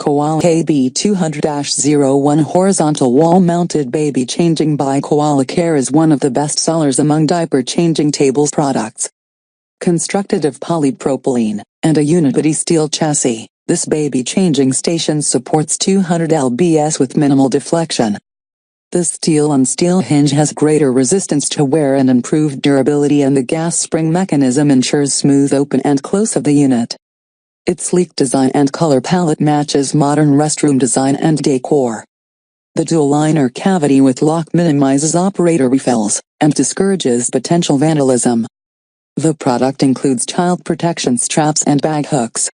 Koala KB200-01 horizontal wall-mounted baby changing by Koala Kare is one of the best sellers among diaper changing tables products. Constructed of polypropylene and a unibody steel chassis, this baby changing station supports 200 lbs with minimal deflection. The steel-on-steel hinge has greater resistance to wear and improved durability, and the gas spring mechanism ensures smooth open and close of the unit. Its sleek design and color palette matches modern restroom design and decor. The dual liner cavity with lock minimizes operator refills and discourages potential vandalism. The product includes child protection straps and bag hooks.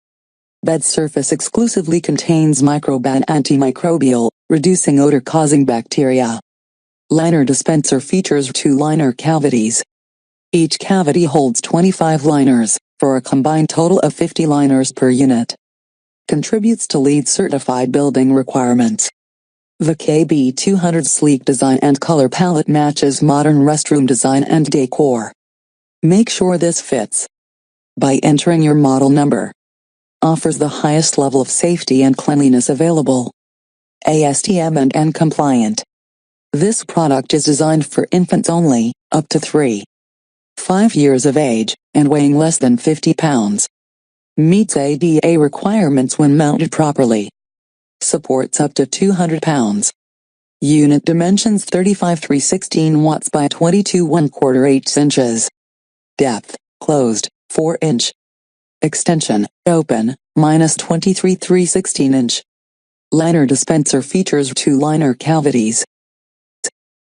Bed surface exclusively contains microban antimicrobial, reducing odor causing bacteria. Liner dispenser features 2 liner cavities. Each cavity holds 25 liners, for a combined total of 50 liners per unit. Contributes to LEED certified building requirements. The KB200 sleek design and color palette matches modern restroom design and decor. Make sure this fits by entering your model number. Offers the highest level of safety and cleanliness available. ASTM and N compliant. This product is designed for infants only, up to 3-5 years of age, and weighing less than 50 pounds. Meets ADA requirements when mounted properly. Supports up to 200 pounds. Unit dimensions 35-316 watts by 22 1/4 8 inches. Depth, closed, 4 inch. Extension, open, -23 3/16 inch. Liner dispenser features 2 liner cavities.